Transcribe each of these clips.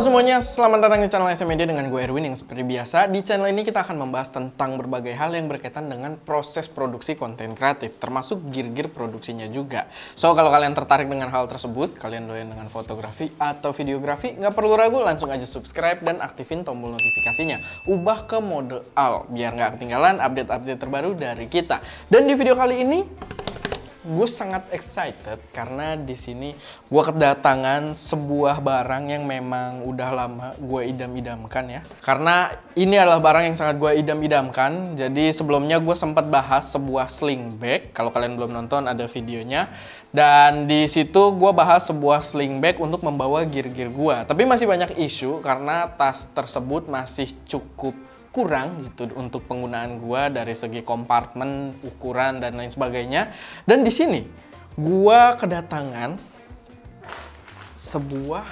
Halo semuanya, selamat datang di channel SM Media dengan gue Erwin yang seperti biasa. Di channel ini kita akan membahas tentang berbagai hal yang berkaitan dengan proses produksi konten kreatif, termasuk gear-gear produksinya juga. So, kalau kalian tertarik dengan hal tersebut, kalian doyan dengan fotografi atau videografi, nggak perlu ragu, langsung aja subscribe dan aktifin tombol notifikasinya. Ubah ke mode all, biar nggak ketinggalan update-update terbaru dari kita. Dan di video kali ini, gue sangat excited karena di sini gue kedatangan sebuah barang yang memang udah lama gue idam-idamkan ya. Karena ini adalah barang yang sangat gue idam-idamkan. Jadi sebelumnya gue sempat bahas sebuah sling bag. Kalau kalian belum nonton ada videonya. Dan di situ gue bahas sebuah sling bag untuk membawa gear-gear gue. Tapi masih banyak isu karena tas tersebut masih cukup kurang gitu untuk penggunaan gua dari segi kompartemen, ukuran dan lain sebagainya. Dan di sini gua kedatangan sebuah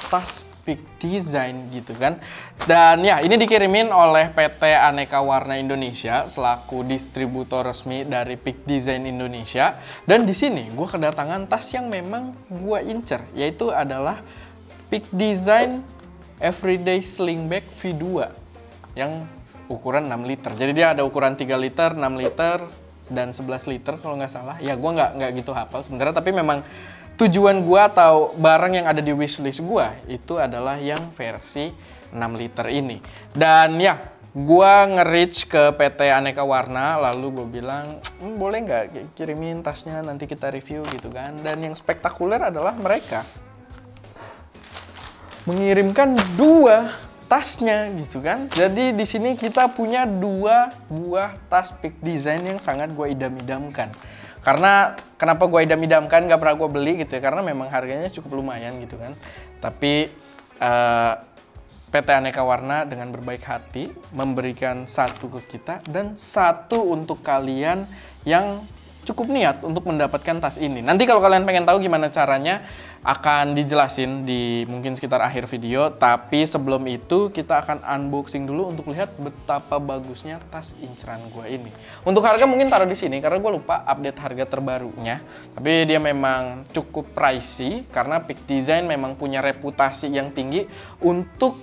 tas Peak Design gitu kan. Dan ya, ini dikirimin oleh PT Aneka Warna Indonesia selaku distributor resmi dari Peak Design Indonesia. Dan di sini gua kedatangan tas yang memang gua incer, yaitu adalah Peak Design Everyday Sling Bag V2 yang ukuran 6 liter. Jadi dia ada ukuran 3 liter, 6 liter, dan 11 liter kalau nggak salah. Ya gue nggak gitu hafal sebenarnya, tapi memang tujuan gue atau barang yang ada di wishlist gue itu adalah yang versi 6 liter ini. Dan ya, gue nge-reach ke PT Aneka Warna, lalu gue bilang, boleh nggak kirimin tasnya, nanti kita review gitu kan. Dan yang spektakuler adalah mereka mengirimkan 2 tasnya gitu kan. Jadi di sini kita punya 2 buah tas Peak Design yang sangat gue idam-idamkan. Karena kenapa gue idam-idamkan, gak pernah gue beli gitu ya, karena memang harganya cukup lumayan gitu kan. Tapi PT Aneka Warna dengan berbaik hati memberikan 1 ke kita dan 1 untuk kalian yang cukup niat untuk mendapatkan tas ini. Nanti kalau kalian pengen tahu gimana caranya, akan dijelasin di mungkin sekitar akhir video. Tapi sebelum itu kita akan unboxing dulu untuk lihat betapa bagusnya tas inceran gue ini. Untuk harga mungkin taruh di sini karena gue lupa update harga terbarunya. Tapi dia memang cukup pricey karena Peak Design memang punya reputasi yang tinggi untuk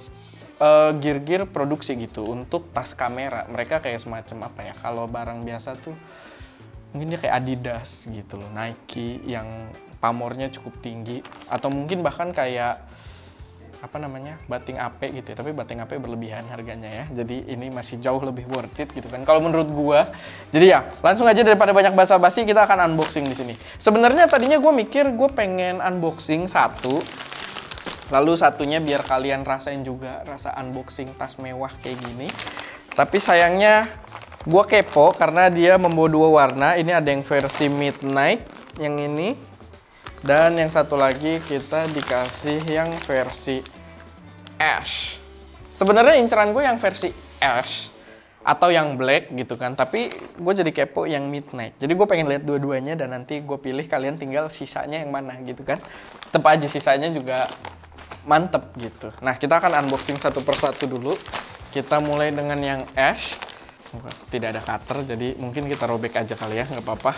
gear-gear produksi gitu. Untuk tas kamera mereka kayak semacam apa ya? Kalau barang biasa tuh mungkin dia kayak Adidas gitu loh, Nike yang pamornya cukup tinggi, atau mungkin bahkan kayak apa namanya, Bathing AP gitu ya. Tapi Bathing AP berlebihan harganya ya, jadi ini masih jauh lebih worth it gitu kan kalau menurut gua. Jadi ya langsung aja, daripada banyak basa-basi kita akan unboxing di sini. Sebenarnya tadinya gue mikir gue pengen unboxing 1, lalu satunya biar kalian rasain juga rasa unboxing tas mewah kayak gini. Tapi sayangnya gue kepo karena dia membawa 2 warna. Ini ada yang versi midnight yang ini, dan yang satu lagi kita dikasih yang versi ash. Sebenarnya inceran gue yang versi ash atau yang black gitu kan, tapi gue jadi kepo yang midnight. Jadi gue pengen lihat dua-duanya dan nanti gue pilih, kalian tinggal sisanya yang mana gitu kan. Tetep aja sisanya juga mantep gitu. Nah, kita akan unboxing satu persatu dulu. Kita mulai dengan yang ash. Tidak ada cutter, jadi mungkin kita robek aja kali ya, nggak apa-apa.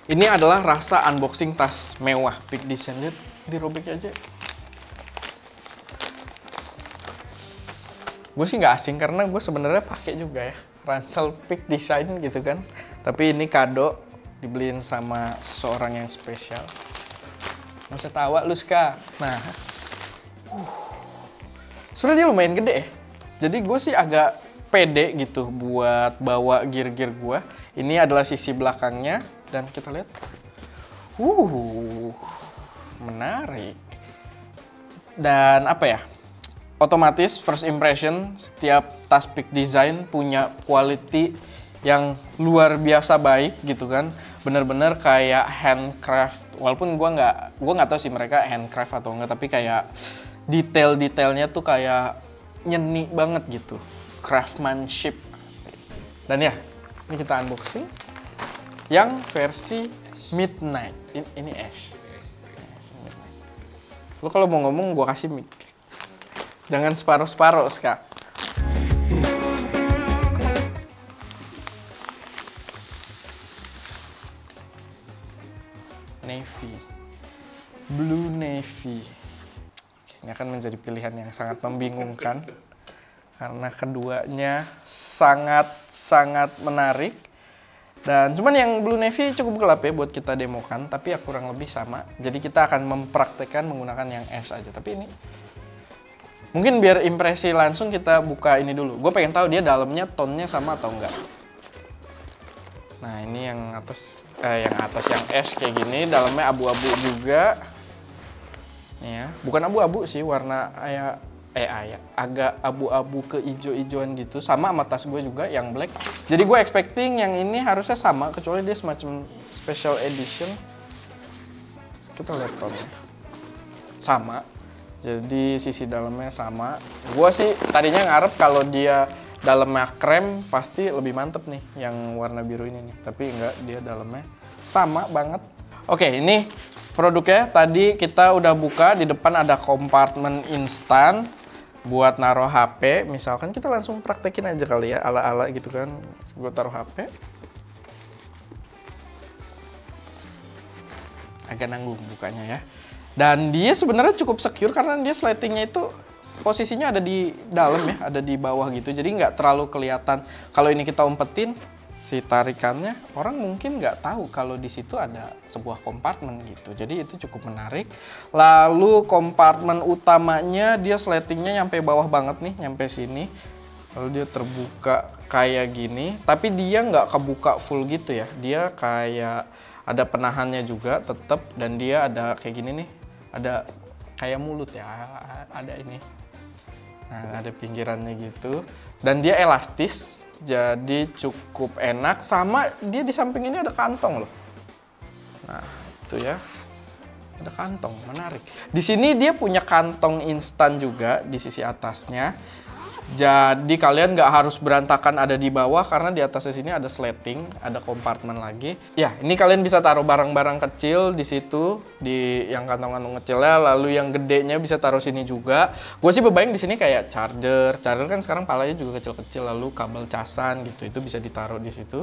Ini adalah rasa unboxing tas mewah Peak Design. Lihat, dirobek aja. Gue sih nggak asing karena gue sebenarnya pakai juga ya ransel Peak Design gitu kan. Tapi ini kado dibeliin sama seseorang yang spesial. Nggak usah tawa lu, Ska. Nah, sebenarnya dia lumayan gede ya. Jadi gue sih agak pede gitu buat bawa gear-gear gue. Ini adalah sisi belakangnya dan kita lihat, menarik. Dan apa ya? Otomatis first impression setiap tas Peak Design punya quality yang luar biasa baik gitu kan. Bener-bener kayak handcraft. Walaupun gue nggak tahu sih mereka handcraft atau enggak, tapi kayak detail-detailnya tuh kayak nyeni banget gitu. Craftsmanship sih. Dan ya, ini kita unboxing yang versi midnight. Ini ash. Lo kalau mau ngomong gue kasih mic. Jangan separuh-separuh, Ska. Navy. Blue navy. Ini akan menjadi pilihan yang sangat membingungkan karena keduanya sangat menarik. Dan cuman yang Blue Navy cukup gelap ya buat kita demokan, tapi ya kurang lebih sama. Jadi kita akan mempraktekkan menggunakan yang ash aja. Tapi ini mungkin biar impresi langsung kita buka ini dulu. Gue pengen tahu dia dalamnya tonnya sama atau enggak. Nah, ini yang atas yang ash kayak gini, dalamnya abu-abu juga. Nih ya, bukan abu-abu sih, warna agak abu-abu ke ijo-ijoan gitu, sama tas gue juga yang black. Jadi gue expecting yang ini harusnya sama, kecuali dia semacam special edition. Kita lihat tonnya sama, jadi sisi dalamnya sama. Gue sih tadinya ngarep kalau dia dalamnya krem pasti lebih mantep nih yang warna biru ini nih, tapi enggak, dia dalamnya sama banget. Oke, ini produknya tadi kita udah buka. Di depan ada kompartemen instan buat naruh HP. Misalkan kita langsung praktekin aja kali ya, ala-ala gitu kan. Gue taruh HP. Agak nanggung bukanya ya. Dan dia sebenarnya cukup secure karena dia sletingnya itu posisinya ada di dalam ya, ada di bawah gitu. Jadi nggak terlalu kelihatan. Kalau ini kita umpetin, si tarikannya, orang mungkin nggak tahu kalau di situ ada sebuah kompartemen gitu. Jadi itu cukup menarik. Lalu kompartemen utamanya dia sletingnya nyampe bawah banget nih, nyampe sini. Lalu dia terbuka kayak gini, tapi dia nggak kebuka full gitu ya. Dia kayak ada penahannya juga tetap, dan dia ada kayak gini nih, ada kayak mulut ya, ada ini. Nah, ada pinggirannya gitu. Dan dia elastis, jadi cukup enak. Sama dia di samping ini ada kantong loh. Nah, itu ya. Ada kantong, menarik. Di sini dia punya kantong instan juga di sisi atasnya. Jadi kalian nggak harus berantakan ada di bawah, karena di atasnya sini ada sleting, ada kompartemen lagi. Ya, ini kalian bisa taruh barang-barang kecil di situ, di yang kantong-kantong kecilnya. Lalu yang gedenya bisa taruh sini juga. Gue sih bebayang di sini kayak charger kan sekarang palanya juga kecil-kecil. Lalu kabel casan gitu, itu bisa ditaruh di situ.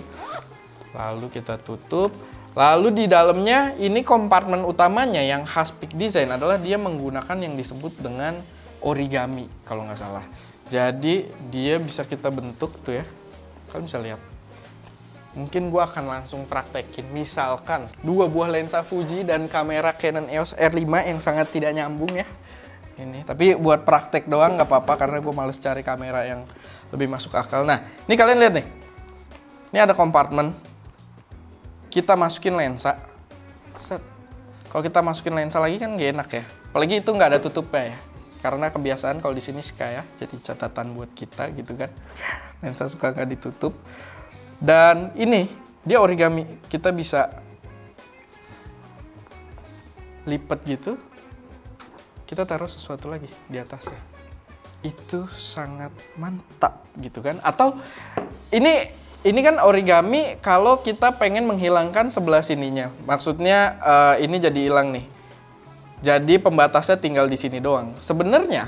Lalu kita tutup. Lalu di dalamnya ini kompartemen utamanya yang khas Peak Design adalah dia menggunakan yang disebut dengan origami kalau nggak salah. Jadi dia bisa kita bentuk tuh ya, kalian bisa lihat. Mungkin gue akan langsung praktekin. Misalkan 2 buah lensa Fuji dan kamera Canon EOS R5 yang sangat tidak nyambung ya. Ini, tapi buat praktek doang nggak apa-apa karena gue males cari kamera yang lebih masuk akal. Nah, ini kalian lihat nih. Ini ada kompartemen. Kita masukin lensa. Set. Kalau kita masukin lensa lagi kan gak enak ya. Apalagi itu nggak ada tutupnya ya. Karena kebiasaan kalau di sini Sky ya, jadi catatan buat kita gitu kan. Lensa suka nggak ditutup. Dan ini dia origami, kita bisa lipat gitu. Kita taruh sesuatu lagi di atasnya. Itu sangat mantap gitu kan. Atau ini kan origami kalau kita pengen menghilangkan sebelah sininya. Maksudnya ini jadi hilang nih. Jadi pembatasnya tinggal di sini doang. Sebenarnya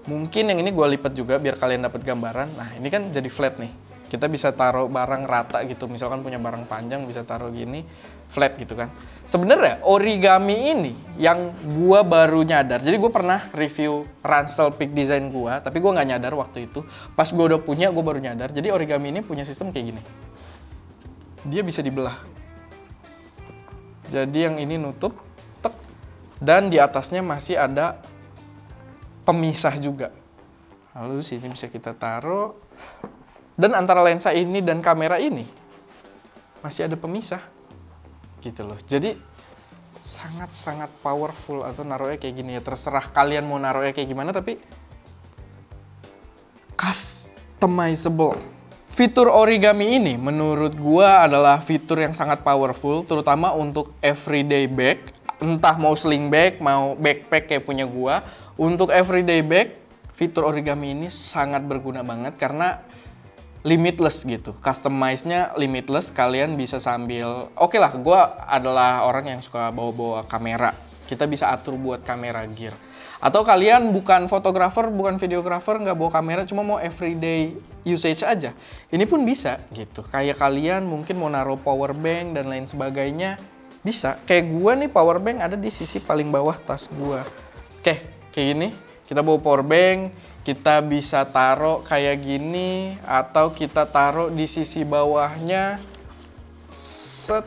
mungkin yang ini gue lipat juga biar kalian dapat gambaran. Nah, ini kan jadi flat nih. Kita bisa taruh barang rata gitu. Misalkan punya barang panjang bisa taruh gini, flat gitu kan. Sebenarnya origami ini yang gue baru nyadar. Jadi gue pernah review ransel Peak Design gue, tapi gue nggak nyadar waktu itu. Pas gue udah punya, gue baru nyadar. Jadi origami ini punya sistem kayak gini. Dia bisa dibelah. Jadi yang ini nutup. Dan di atasnya masih ada pemisah juga. Lalu sini bisa kita taruh. Dan antara lensa ini dan kamera ini masih ada pemisah. Gitu loh. Jadi sangat-sangat powerful. Atau naruhnya kayak gini ya. Terserah kalian mau naruhnya kayak gimana, tapi customizable. Fitur origami ini menurut gua adalah fitur yang sangat powerful. Terutama untuk everyday bag. Entah mau sling bag, mau backpack kayak punya gua. Untuk everyday bag, fitur origami ini sangat berguna banget karena limitless gitu. Customize-nya limitless, kalian bisa sambil... Oke lah, gua adalah orang yang suka bawa-bawa kamera. Kita bisa atur buat kamera gear. Atau kalian bukan fotografer, bukan videografer, nggak bawa kamera, cuma mau everyday usage aja. Ini pun bisa gitu. Kayak kalian mungkin mau naruh power bank dan lain sebagainya. Bisa, kayak gua nih power bank ada di sisi paling bawah tas gua. Oke, kayak gini. Kita bawa power bank, kita bisa taruh kayak gini atau kita taruh di sisi bawahnya. Set.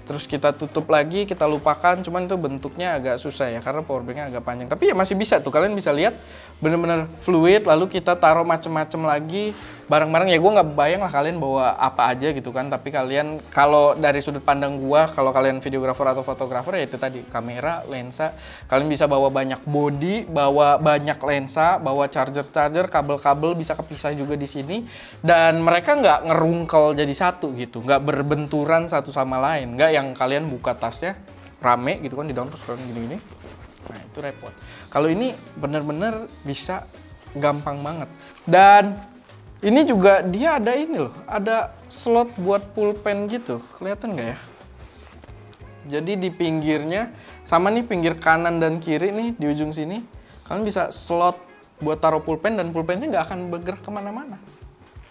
Terus kita tutup lagi, kita lupakan, cuman itu bentuknya agak susah ya karena powerbanknya agak panjang. Tapi ya masih bisa tuh, kalian bisa lihat bener-bener fluid. Lalu kita taruh macem-macem lagi barang-barang. Ya gue nggak bayang lah kalian bawa apa aja gitu kan. Tapi kalian kalau dari sudut pandang gue, kalau kalian videografer atau fotografer ya itu tadi kamera, lensa. Kalian bisa bawa banyak body, bawa banyak lensa, bawa charger, kabel-kabel bisa kepisah juga di sini. Dan mereka nggak ngerungkel jadi satu gitu, nggak berbenturan satu sama lain, nggak yang kalian buka tasnya rame gitu kan di dalam terus kalian gini-gini. Nah itu repot. Kalau ini bener-bener bisa gampang banget. Dan ini juga dia ada ini loh, ada slot buat pulpen gitu. Kelihatan nggak ya? Jadi di pinggirnya sama nih, pinggir kanan dan kiri nih di ujung sini kalian bisa slot buat taruh pulpen dan pulpennya nggak akan bergerak kemana-mana.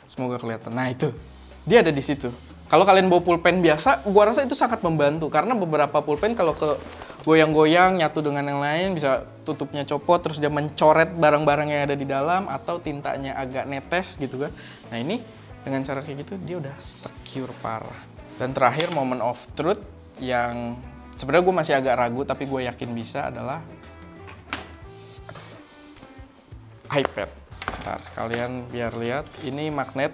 Semoga kelihatan. Nah itu dia ada di situ. Kalau kalian bawa pulpen biasa, gua rasa itu sangat membantu karena beberapa pulpen kalau ke goyang-goyang nyatu dengan yang lain bisa tutupnya copot terus dia mencoret barang-barang yang ada di dalam atau tintanya agak netes gitu kan. Nah ini dengan cara kayak gitu dia udah secure parah. Dan terakhir moment of truth yang sebenarnya gue masih agak ragu tapi gue yakin bisa adalah iPad. Ntar kalian biar lihat ini magnet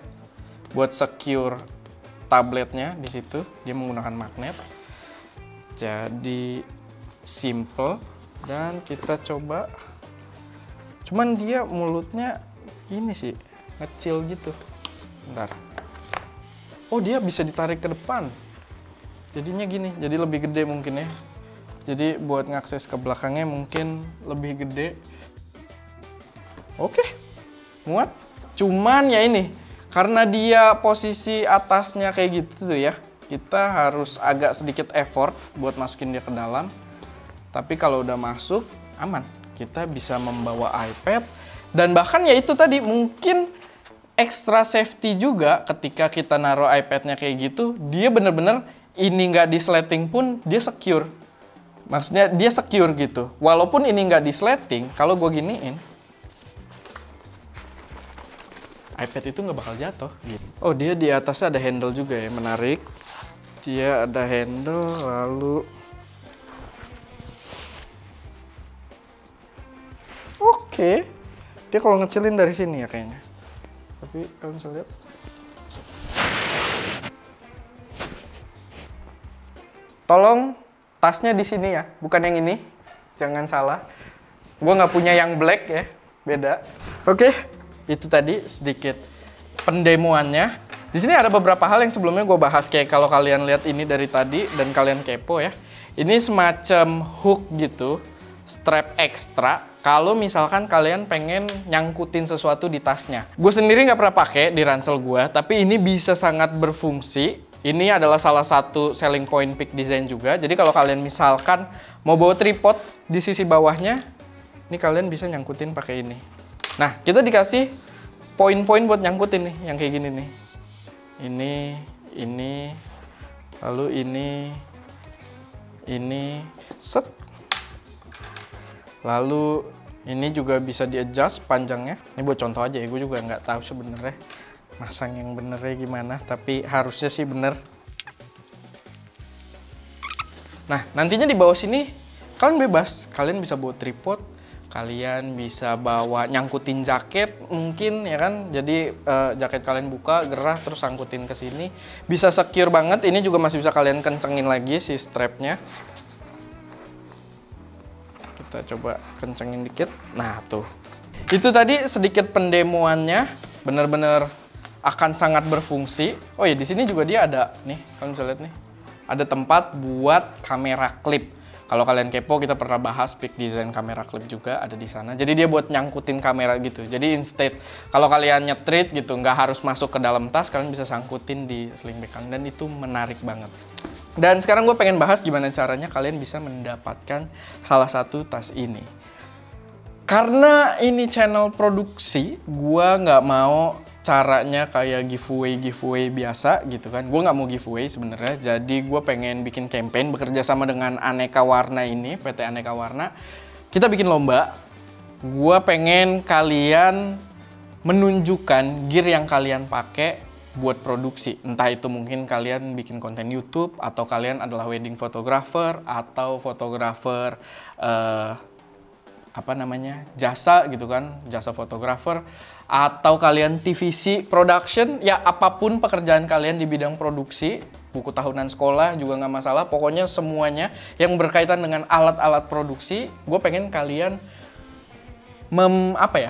buat secure tabletnya di situ, dia menggunakan magnet. Jadi simple dan kita coba. Cuman dia mulutnya gini sih, ngecil gitu. Bentar. Oh, dia bisa ditarik ke depan. Jadinya gini, jadi lebih gede mungkin ya. Jadi buat ngakses ke belakangnya mungkin lebih gede. Oke, muat. Cuman ya ini, karena dia posisi atasnya kayak gitu tuh ya, kita harus agak sedikit effort buat masukin dia ke dalam. Tapi kalau udah masuk, aman. Kita bisa membawa iPad. Dan bahkan ya itu tadi, mungkin extra safety juga ketika kita naruh iPad-nya kayak gitu. Dia bener-bener ini nggak disleting pun dia secure. Maksudnya dia secure gitu. Walaupun ini nggak disleting, kalau gue giniin, iPad itu nggak bakal jatuh gitu. Oh, dia di atasnya ada handle juga ya, menarik. Dia ada handle, lalu oke. Dia kalau ngecilin dari sini ya kayaknya. Tapi kalian bisa lihat. Tolong tasnya di sini ya, bukan yang ini. Jangan salah. Gua nggak punya yang black ya, beda. Oke. Itu tadi sedikit pendemoannya. Di sini ada beberapa hal yang sebelumnya gue bahas, kayak kalau kalian lihat ini dari tadi dan kalian kepo ya. Ini semacam hook gitu, strap ekstra. Kalau misalkan kalian pengen nyangkutin sesuatu di tasnya. Gue sendiri nggak pernah pakai di ransel gue, tapi ini bisa sangat berfungsi. Ini adalah salah satu selling point Peak Design juga. Jadi kalau kalian misalkan mau bawa tripod di sisi bawahnya, ini kalian bisa nyangkutin pakai ini. Nah, kita dikasih poin-poin buat nyangkutin nih, yang kayak gini nih. Ini, lalu ini, set. Lalu ini juga bisa di-adjust panjangnya. Ini buat contoh aja ya, gue juga nggak tahu sebenarnya masang yang benernya gimana, tapi harusnya sih bener. Nah, nantinya di bawah sini kalian bebas, kalian bisa bawa tripod. Kalian bisa bawa nyangkutin jaket mungkin ya kan. Jadi jaket kalian buka, gerah terus sangkutin ke sini. Bisa secure banget. Ini juga masih bisa kalian kencengin lagi si strapnya. Kita coba kencengin dikit. Nah, tuh. Itu tadi sedikit pendemoannya. Bener-bener akan sangat berfungsi. Oh ya, di sini juga dia ada nih, kalian bisa lihat nih. Ada tempat buat kamera klip. Kalau kalian kepo, kita pernah bahas Peak Design kamera klip juga ada di sana. Jadi dia buat nyangkutin kamera gitu. Jadi instead kalau kalian nyetrit gitu, nggak harus masuk ke dalam tas, kalian bisa sangkutin di sling bag kalian, dan itu menarik banget. Dan sekarang gue pengen bahas gimana caranya kalian bisa mendapatkan salah satu tas ini. Karena ini channel produksi, gue nggak mau caranya kayak giveaway biasa gitu kan. Gue nggak mau giveaway sebenarnya. Jadi gue pengen bikin campaign bekerja sama dengan Aneka Warna ini, PT Aneka Warna. Kita bikin lomba. gue pengen kalian menunjukkan gear yang kalian pakai buat produksi. Entah itu mungkin kalian bikin konten YouTube, atau kalian adalah wedding photographer, atau fotografer jasa gitu kan, jasa fotografer, atau kalian TVC production, ya apapun pekerjaan kalian di bidang produksi, buku tahunan sekolah juga nggak masalah. Pokoknya semuanya yang berkaitan dengan alat-alat produksi, gue pengen kalian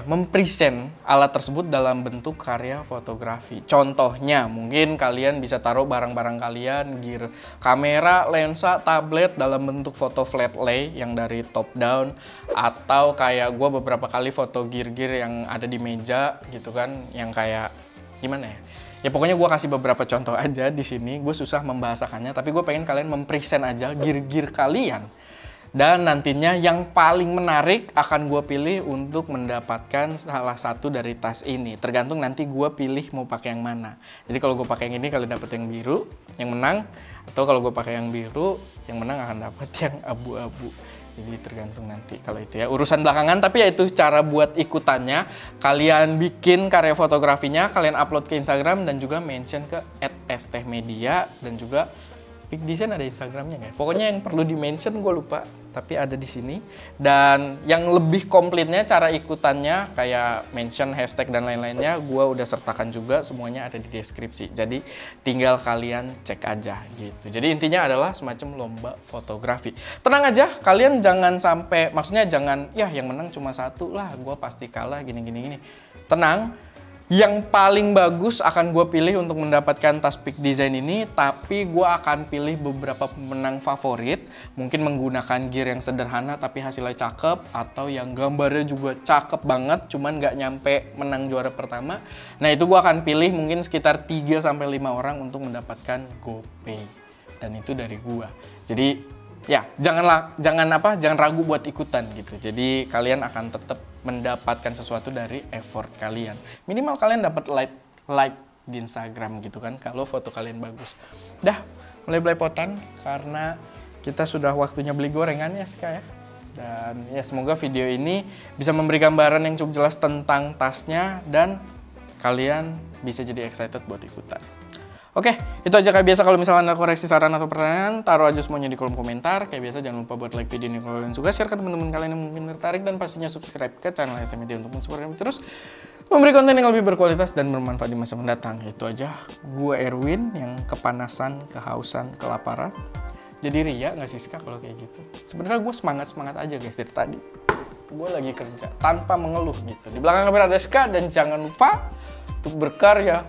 mempresent alat tersebut dalam bentuk karya fotografi. Contohnya, mungkin kalian bisa taruh barang-barang kalian, gear kamera, lensa, tablet dalam bentuk foto flat lay yang dari top down, atau kayak gue beberapa kali foto gear-gear yang ada di meja gitu kan, yang kayak gimana ya? Ya pokoknya gue kasih beberapa contoh aja di sini. Gue susah membahasakannya, tapi gue pengen kalian mempresent aja gear-gear kalian. Dan nantinya yang paling menarik akan gue pilih untuk mendapatkan salah satu dari tas ini. Tergantung nanti gue pilih mau pakai yang mana. Jadi kalau gue pakai yang ini, kalian dapat yang biru, yang menang. Atau kalau gue pakai yang biru, yang menang akan dapat yang abu-abu. Jadi tergantung nanti kalau itu ya. Urusan belakangan, tapi ya itu cara buat ikutannya. Kalian bikin karya fotografinya, kalian upload ke Instagram dan juga mention ke @stmedia, dan juga Peak Design ada Instagramnya nggak? Pokoknya yang perlu di-mention gue lupa, tapi ada di sini. Dan yang lebih komplitnya cara ikutannya kayak mention, hashtag dan lain-lainnya, gue udah sertakan juga, semuanya ada di deskripsi. Jadi tinggal kalian cek aja gitu. Jadi intinya adalah semacam lomba fotografi. Tenang aja, kalian jangan sampai, maksudnya jangan, ya yang menang cuma satu lah, gue pasti kalah gini-gini. Tenang. Yang paling bagus akan gue pilih untuk mendapatkan tas Peak Design ini, tapi gue akan pilih beberapa pemenang favorit, mungkin menggunakan gear yang sederhana tapi hasilnya cakep, atau yang gambarnya juga cakep banget cuman nggak nyampe menang juara pertama. Nah itu gue akan pilih mungkin sekitar 3-5 orang untuk mendapatkan GoPay, dan itu dari gue. Jadi ya jangan ragu buat ikutan gitu. Jadi kalian akan tetap mendapatkan sesuatu dari effort kalian. Minimal kalian dapat like di Instagram gitu kan kalau foto kalian bagus. Dah, mulai belepotan karena kita sudah waktunya beli gorengan ya Ska ya. Dan ya semoga video ini bisa memberi gambaran yang cukup jelas tentang tasnya dan kalian bisa jadi excited buat ikutan. Oke, itu aja kayak biasa. Kalau misalnya ada koreksi, saran, atau pertanyaan, taruh aja semuanya di kolom komentar. Kayak biasa, jangan lupa buat like video ini kalau kalian suka, share ke teman-teman kalian yang mungkin tertarik, dan pastinya subscribe ke channel SMedia untuk mensupport kami terus memberi konten yang lebih berkualitas dan bermanfaat di masa mendatang. Itu aja, gue Erwin yang kepanasan, kehausan, kelaparan. Jadi ria nggak sih Ska kalau kayak gitu? Sebenarnya gue semangat aja guys dari tadi. Gue lagi kerja tanpa mengeluh gitu. Di belakang kamera ada Ska, dan jangan lupa untuk berkarya